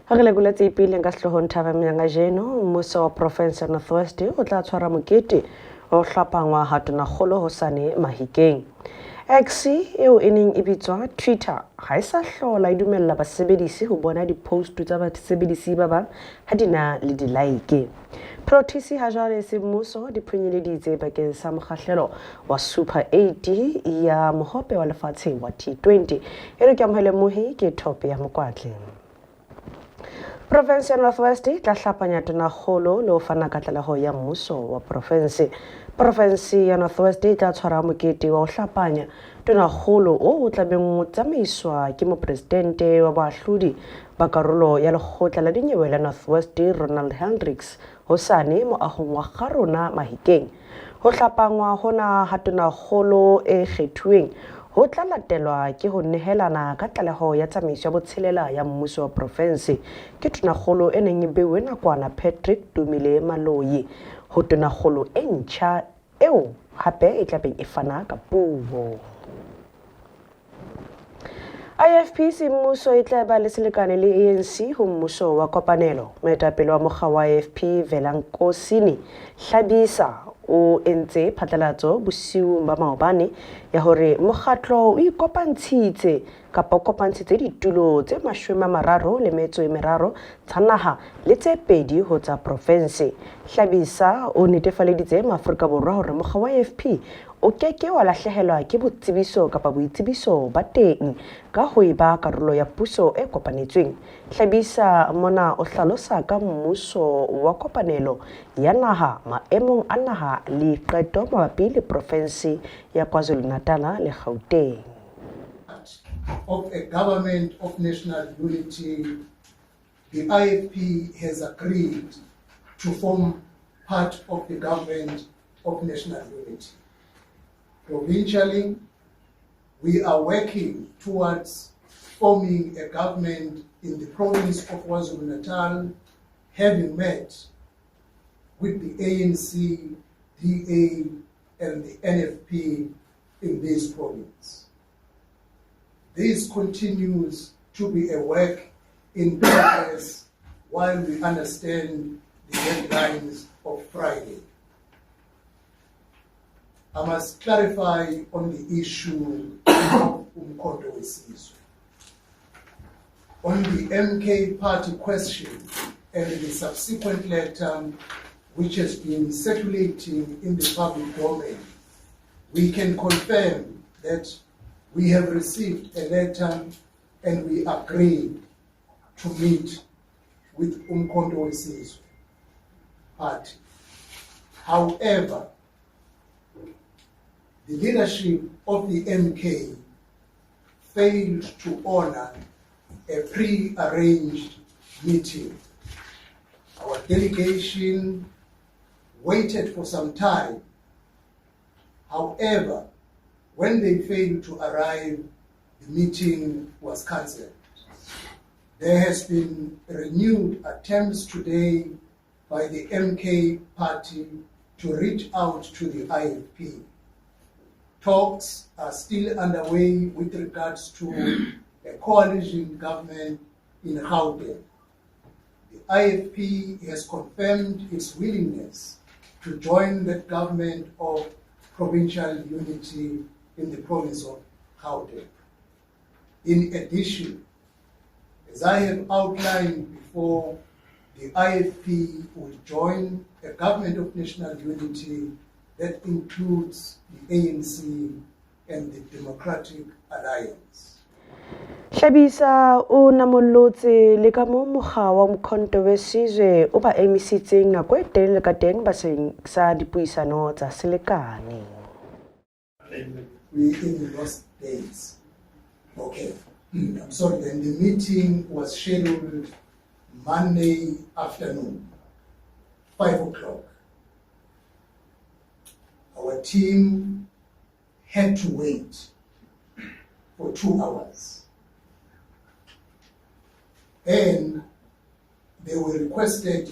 Re legoletse ipele nka Dihloho Nthabamnyanga jeno mmuso wa province ya Northwest o tla tshwara mokete o hlapangwa ha tonakgolo hosane Mahikeng. X eo e neng e bitswa Twitter ha e sa hlola e dumella basebedisi ho bona di-post tsa basebedisi ba bang ha di na le di-like. Protisi ha jwale semmuso di phenyeleditse bakeng sa mokgahlelo wa Super 8 ya mohope wa lefatshe wa T20 e re ke amohele ke top ya Mokoatle. Province ya Northwest tla hlapanya tonakgolo le ho fana ka tlaleho ya mmuso wa province. Province ya Northwest tla tshwara mokete wa ho hlapanya tonakgolo o tla beng o tsamaiswa ke mopresidente wa bahlodi ba karolo ya lekgotla la dinyewe la Northwest Ronald hosane moahong wa Garona Mahikeng. Ho hlapangwa hona ha tonakgolo e kgethuweng ho tla latelwa ke ho nehelana ka tlaleho ya tsamaiso ya botshelela ya mmuso wa province ke tonakgolo e neng e beuwe nakwana Patrick Dumile Maloyi ho tonakgolo e ntjha eo hape e tla beng e fana ka puo. IFP semmuso e tla ba le selekane le Euncie ho mmuso wa kopanelo. Baetapele wa mokga wa IFP Nkosini Hlabisa o entse phatlalatso bosiu ba maobane ya hore mokgatlo o ikopantshitse kapa kopantshitse ditulo tse 33 tsa naha le tse 2 ho tsa province. Hlabisa o netefaleditse Maafrika Borwa hore mokga wa IFP o keke wa lahlehelwa ke botsebiso kapa boitsebiso ba teng ka ho eba karolo ya puso e kopanetsweng. Hlabisa mona o hlalosa ka mmuso wa kopanelo ya naha maemong a naha le qeto mabapi le province ya KwaZulu-Natal le Gauteng. Of a government of national unity, the IFP has agreed to form part of the government of national unity. Provincially, we are working towards forming a government in the province of KwaZulu-Natal, having met with the ANC, DA, and the NFP in this province. This continues to be a work in progress while we understand the deadlines of Friday. I must clarify on the issue of umkhonto wesizwe. On the MK party question and the subsequent letter which has been circulating in the public domain, we can confirm that we have received a letter and we agreed to meet with umkhonto wesizwe party. However, the leadership of the MK failed to honor a pre-arranged meeting. Our delegation waited for some time. However, when they failed to arrive, the meeting was cancelled. There has been renewed attempts today by the MK party to reach out to the IFP. Talks are still underway with regards to a coalition government in Gauteng. The IFP has confirmed its willingness to join the government of provincial unity in the province of Gauteng. In addition, as I have outlined before, the IFP will join a government of national unity that includes the ANC and the Democratic Alliance. Hlabisa o namollotse le ka moo mokga wa umkhonto wesizwe o ba emisitseng nako e telele ka teng bakeng sa dipuisano tsa selekane. We in those days. Okay. I'm sorry, then the meeting was scheduled Monday afternoon, 5 o'clock. Our team had to wait for 2 hours. And they were requested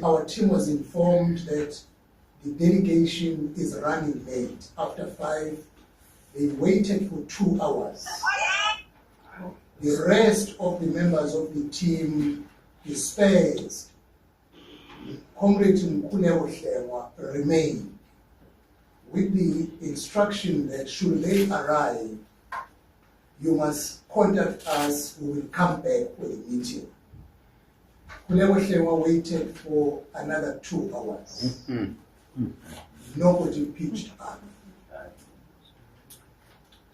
our team was informed that the delegation is running late. After 5, they waited for 2 hours. The rest of the members of the team dispersed. Comrade Mokoatle remain with the instruction that should they arrive, you must contact us, we will come back for the meeting. Mokoatle waited for another 2 hours. Nobody pitched up.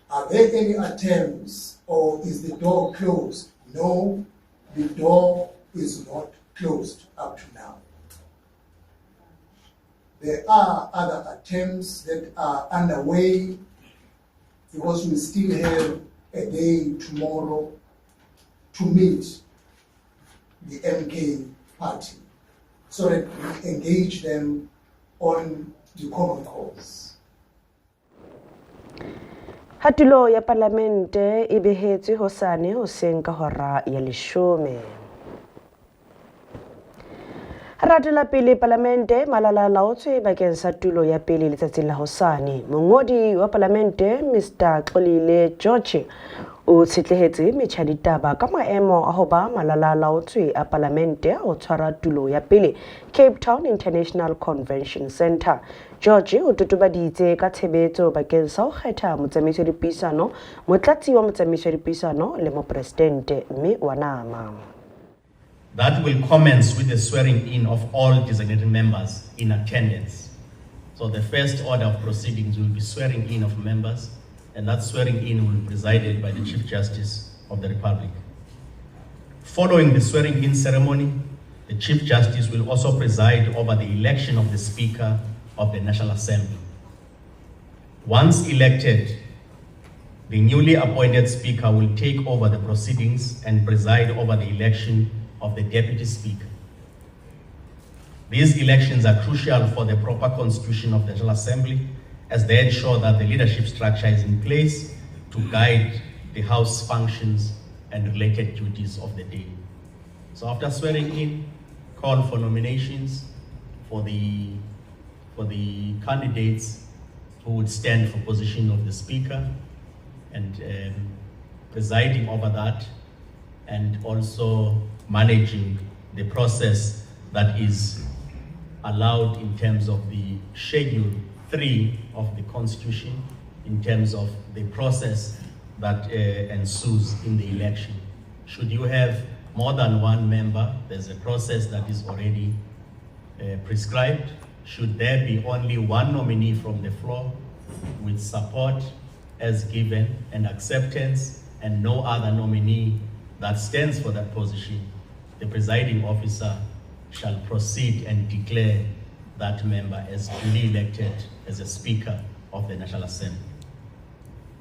Are there any attempts, or is the door closed? No, the door is not closed up to now. There are other attempts that are underway because we still have a day tomorrow to meet the MK party so that we engage them on the common cause. Hatulo ya parlamente e behetswe hosane hoseng ka hora ya 10. Rethabile parlamente malala-a-laotswe bakeng sa tulo ya pele letsatsing la hosane. Mongodi wa parlamente Mr. Tlaleho o tshetlehetse metjha ditaba ka maemo a ho ba malala-a-laotswe a parlamente o tshwara tulo ya pele Cape Town International Convention Centre. George o totobaditse ka tshebetso bakeng sa ho kgetha motsamaisi wa dipuisano, motlatsi wa motsamaisi wa dipuisano le mopresidente mme wa nama. That will commence with the swearing in of all designated members in attendance. So the first order of proceedings will be swearing in of members, and that swearing in will be presided by the Chief Justice of the Republic. Following the swearing in ceremony, the Chief Justice will also preside over the election of the Speaker of the National Assembly. Once elected, the newly appointed Speaker will take over the proceedings and preside over the election of the Deputy Speaker. These elections are crucial for the proper constitution of the National Assembly, as they ensure that the leadership structure is in place to guide the House functions and related duties of the day. So after swearing in, call for nominations for the candidates who would stand for position of the Speaker, and presiding over that, and also managing the process that is allowed in terms of the Schedule 3 of the Constitution, in terms of the process that ensues in the election. Should you have more than one member, there's a process that is already prescribed. Should there be only one nominee from the floor with support as given and acceptance, and no other nominee that stands for that position, the presiding officer shall proceed and declare that member as duly elected as a Speaker of the National Assembly.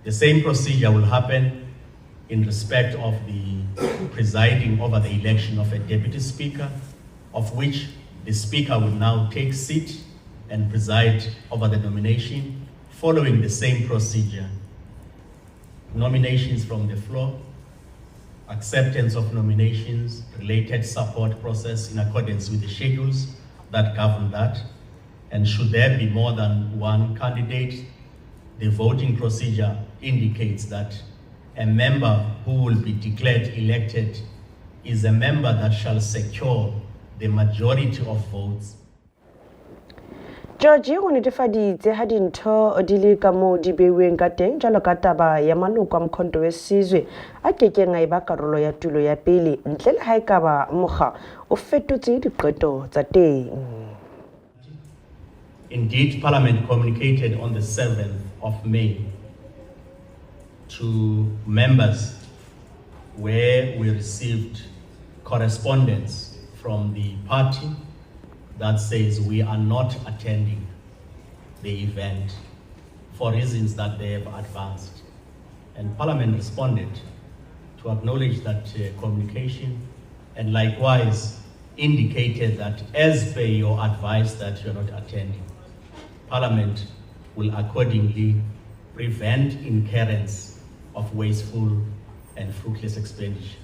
The same procedure will happen in respect of the presiding over the election of a Deputy Speaker, of which the Speaker will now take seat and preside over the nomination, following the same procedure. Nominations from the floor, acceptance of nominations, related support process in accordance with the schedules that govern that. And should there be more than one candidate, the voting procedure indicates that a member who will be declared elected is a member that shall secure the majority of votes. George o netefaditse ha dintho di le ka moo di beuweng ka teng jalo ka taba ya maloko a Mkhonto we Sizwe a kekeng a eba karolo ya tulo ya pele ntle le ha ekaba mokga o fetotse diqeto tsa teng. Indeed, Parliament communicated on the 7th of May to members where we received correspondence from the party that says we are not attending the event for reasons that they have advanced. And Parliament responded to acknowledge that communication, and likewise indicated that as per your advice that you are not attending, Parliament will accordingly prevent incurrence of wasteful and fruitless expenditure,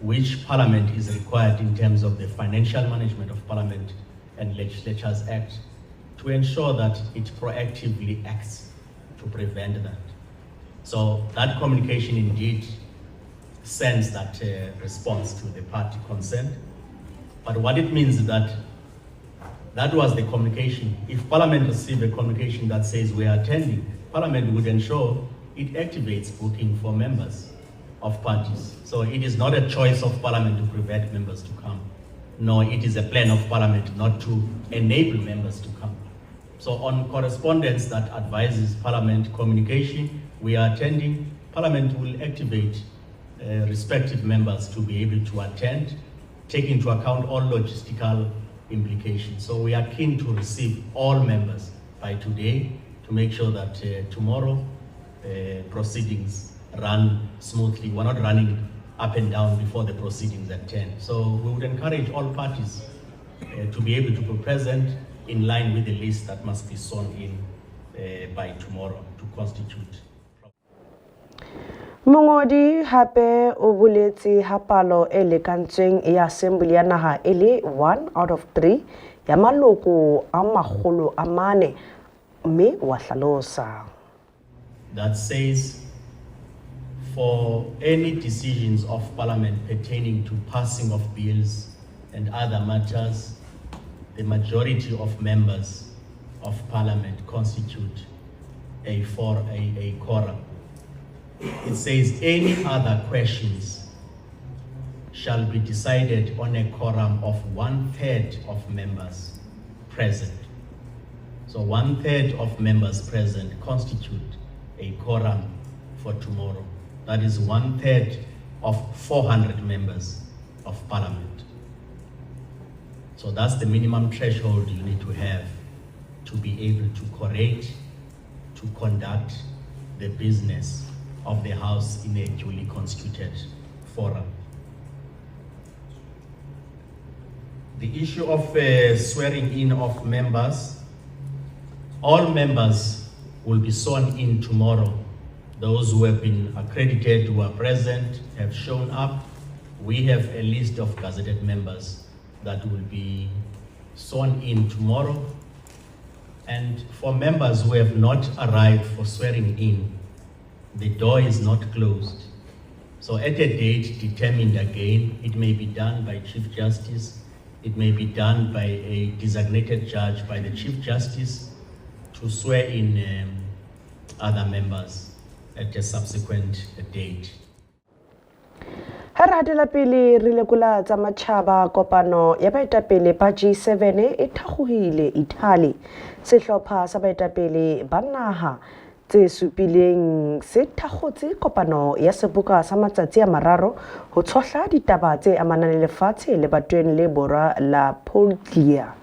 which Parliament is required in terms of the Financial Management of Parliament and Legislatures Act to ensure that it proactively acts to prevent that. So that communication indeed sends that response to the party concerned. But what it means is that was the communication. If Parliament receives a communication that says we are attending, Parliament would ensure it activates booking for members of parties. So it is not a choice of Parliament to prevent members to come. No, it is a plan of Parliament not to enable members to come. So on correspondence that advises Parliament communication, we are attending, Parliament will activate respective members to be able to attend, take into account all logistical implications. So we are keen to receive all members by today to make sure that tomorrow proceedings run smoothly. We're not running up and down before the proceedings at 10. So we would encourage all parties to be able to be present in line with the list that must be sworn in by tomorrow to constitute. Mongodi hape o boletse ha palo e lekantsweng ya Assembly ya naha e le 1 out of 3 ya maloko a magolo a mane mme wa hlalosa. That says for any decisions of Parliament pertaining to passing of bills and other matters, the majority of members of Parliament constitute a quorum. It says any other questions shall be decided on a quorum of 1/3 of members present. So 1/3 of members present constitute a quorum for tomorrow. That is 1/3 of 400 members of Parliament. So that's the minimum threshold you need to have to be able to correct, to conduct the business of the House in a duly constituted forum. The issue of swearing in of members, all members will be sworn in tomorrow. Those who have been accredited, who are present, have shown up. We have a list of gazetted members that will be sworn in tomorrow. And for members who have not arrived for swearing in, the door is not closed. So at a date determined again, it may be done by Chief Justice, it may be done by a designated judge, by the Chief Justice, to swear in other members at a subsequent date. Rethabile re lekola tsa matjhaba kopano ya baetapele ba G7 e thakgohile Italy. Sehlopha sa baetapele ba naha tse supileng se thakgotse kopano ya seboka sa matsatsi a mararo ho tshohla ditaba tse amanang le lefatshe le batweng le borwa la Puglia.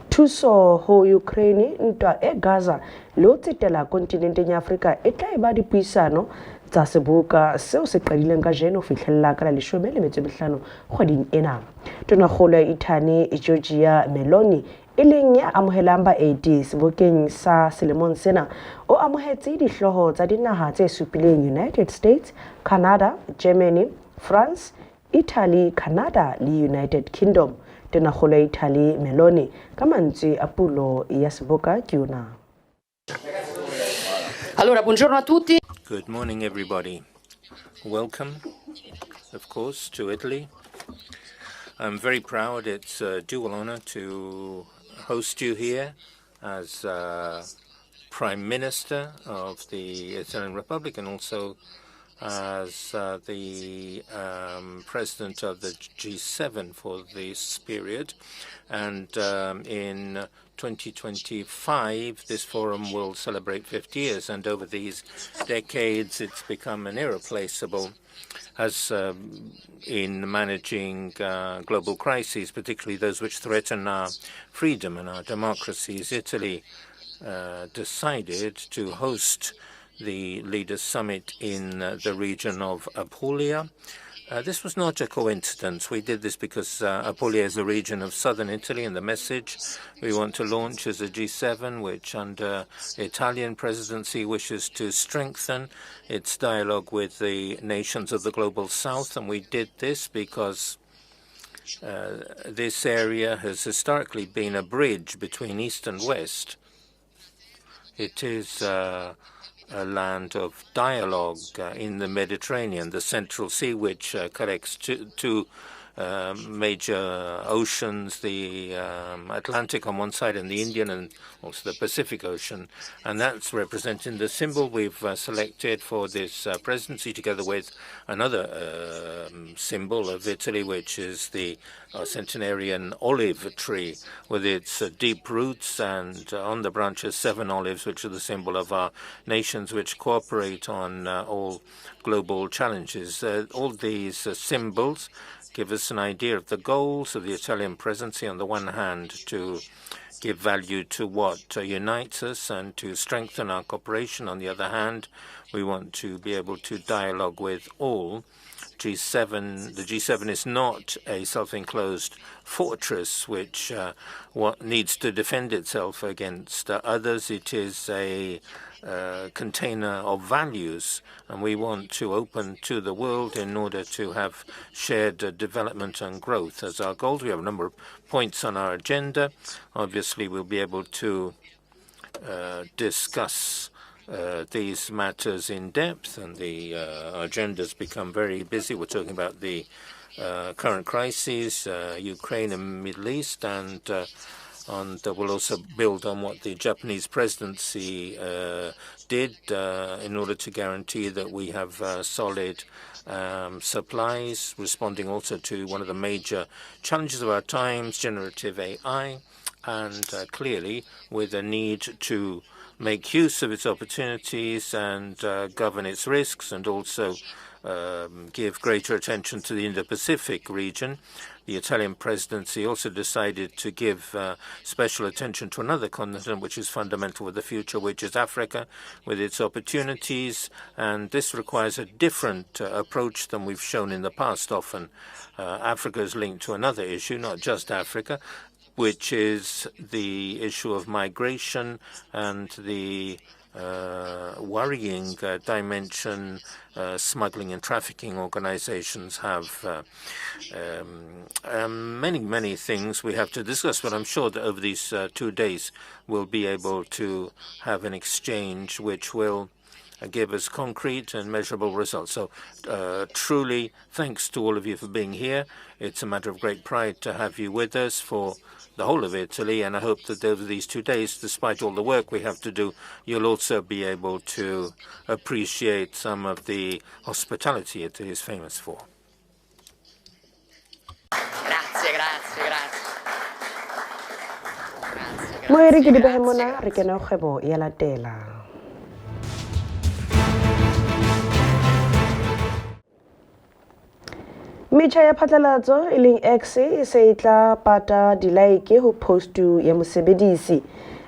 Thuso ho Ukraine, ntwa e Gaza le ho tsetela kontinenteng ya Afrika e tla eba dipuisano tsa seboka seo se qadileng ka jeno fihlella ka la 15 kgweding ena. Tonakgolo ya Italy Giorgia Meloni e leng ya amohelang baeti sebokeng sa selemong sena o amohetse dihloho tsa dinaha tse supileng United States, Canada, Germany, France, Italy, Canada le United Kingdom. Tonakgolo ya Italy Meloni ka mantswe a pulo ya seboka ke yona. Allora, buongiorno a tutti. Good morning, everybody. Welcome, of course, to Italy. I'm very proud. It's a dual honor to host you here as Prime Minister of the Italian Republic and also as the President of the G7 for this period. And in 2025, this forum will celebrate 50 years, and over these decades, it's become an irreplaceable as in managing global crises, particularly those which threaten our freedom and our democracies. Italy decided to host the Leaders' Summit in the region of Apulia. This was not a coincidence. We did this because Apulia is a region of southern Italy, and the message we want to launch is a G7 which, under Italian presidency, wishes to strengthen its dialogue with the nations of the global south. And we did this because this area has historically been a bridge between East and West. It is a land of dialogue in the Mediterranean, the Central Sea, which collects two major oceans, the Atlantic on one side and the Indian, and also the Pacific Ocean. And that's representing the symbol we've selected for this presidency, together with another symbol of Italy, which is the centenarian olive tree with its deep roots, and on the branches 7 olives, which are the symbol of our nations which cooperate on all global challenges. All these symbols give us an idea of the goals of the Italian presidency. On the one hand, to give value to what unites us and to strengthen our cooperation. On the other hand, we want to be able to dialogue with all. The G7 is not a self-enclosed fortress which needs to defend itself against others. It is a container of values, and we want to open to the world in order to have shared development and growth as our goals. We have a number of points on our agenda. Obviously, we'll be able to discuss these matters in depth, and the agendas become very busy. We're talking about the current crises, Ukraine and Middle East, and we'll also build on what the Japanese presidency did in order to guarantee that we have solid supplies, responding also to one of the major challenges of our times, generative AI, and clearly with a need to make use of its opportunities and govern its risks, and also give greater attention to the Indo-Pacific region. The Italian presidency also decided to give special attention to another continent which is fundamental for the future, which is Africa, with its opportunities. And this requires a different approach than we've shown in the past. Often, Africa is linked to another issue, not just Africa, which is the issue of migration and the worrying dimension smuggling and trafficking organizations have. Many things we have to discuss, but I'm sure that over these 2 days we'll be able to have an exchange which will give us concrete and measurable results. So truly, thanks to all of you for being here. It's a matter of great pride to have you with us for the whole of Italy, and I hope that over these 2 days, despite all the work we have to do, you'll also be able to appreciate some of the hospitality Italy is famous for. Moeri ke dibehe mona re kena kgwebo ya latela. Metjha ya phatlalatso Italy.X e se tla pata di-like ho postu ya mosebedise.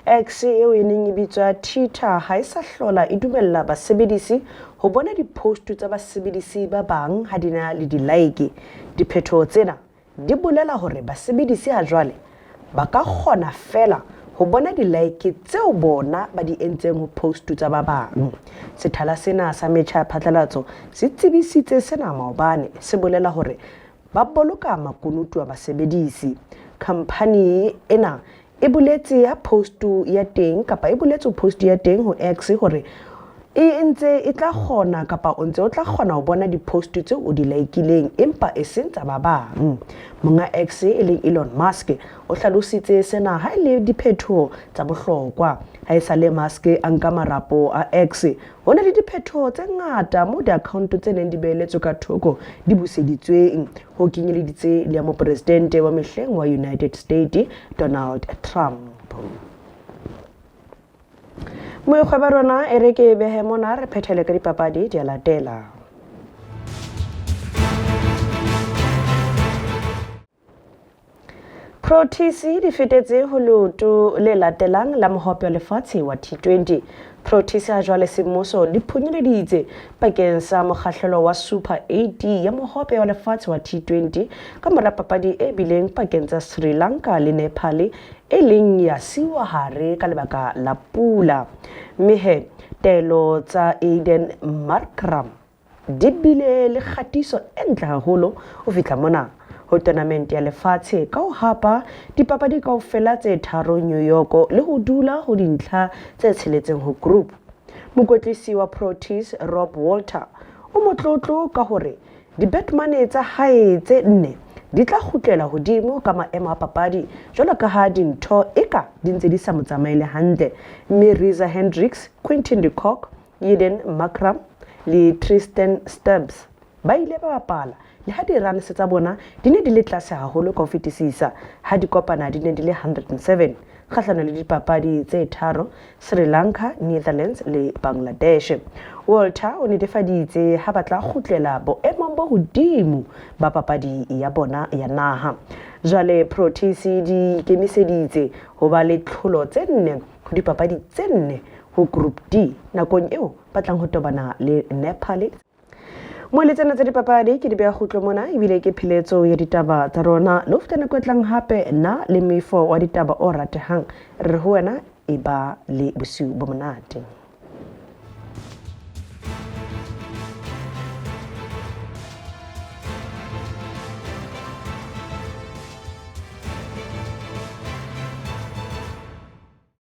X eo e neng e bitswa Twitter ha e sa hlola e dumella basebedisi ho bona di-postu tsa basebedisi ba bang ha di na le di-like. Diphetho tsena di bolela hore basebedisi ha jwale ba ka kgona fela ho bona di-like tseo bona ba di entseng ho postu tsa ba bang. Sethala sena sa metjha ya phatlalatso se tsebisitse sena maobane se bolela hore ba boloka makunutu a basebedisi. Company ena e boletse ya postu ya teng kapa e boletse postu ya teng ho X hore e ntse e tla kgona kapa o ntse o tla kgona ho bona di-post tse o di like-ileng empa e seng tsa ba bang. Monga X e leng Elon Musk o hlalositse sena ha ile diphetho tsa bohlokwa. Ha e sale Musk a nka marapo a X ho na le diphetho tse ngata mo di-account tse neng di beeletswe ka thoko di buseditsweng ho kenyeleditse le ya mopresidente wa mehleng wa United States Donald Trump. Moekgwebo rona e re ke behe mona re phethele ka dipapadi di a latela. Protease di fetetse ho leoto le latelang la mohope wa lefatshe wa T20. Protease ha jwale semmuso di phunyeleditse pakeng sa mokgahlelo wa Super 80 ya mohope wa lefatshe wa T20 ka mora papadi e bileng pakeng tsa Sri Lanka le Nepal e leng ya siwa hare ka lebaka la pula. Mehe telo tsa Aiden Markram di bile le kgatiso e ntle haholo ho fihla mona ho tournament ya lefatshe ka ho hapa dipapadi kaofela tse tharo New York le ho dula ho dintlha tse tsheletseng ho group. Mokotlisi wa Proteas Rob Walter o motlotlo ka hore di-batmane tsa hae tse 4 di tla kgutlela hodimo ka maemo a papadi jwalo ka ha dintho eka di ntse di sa mo tsamaile hantle, mme Risa Hendricks, Quentin de Kock, Eden Makram le Tristan Stubbs ba ile ba bapala le ha di-runs tsa bona di ne di le tlase haholo ka ho fetisisa ha di kopana di ne di le 107 kgahlano le dipapadi tse 3 Sri Lanka, Netherlands le Bangladesh. Walter o netefaditse ha ba tla kgutlela boemong bo hodimo ba papadi ya bona ya naha. Jwale Proteas di ikemiseditse ho ba le tlholo tse 4 ho dipapadi tse 4 ho Group D nakong eo ba tlang ho tobana le Nepal. Mo le tsena tsa dipapadi ke di beha khutlo mona ebile ke pheletso ya ditaba tsa rona le ftana kwetlang hape na le mefo wa ditaba o ratehang re ho wena e ba le bosiu bo monate.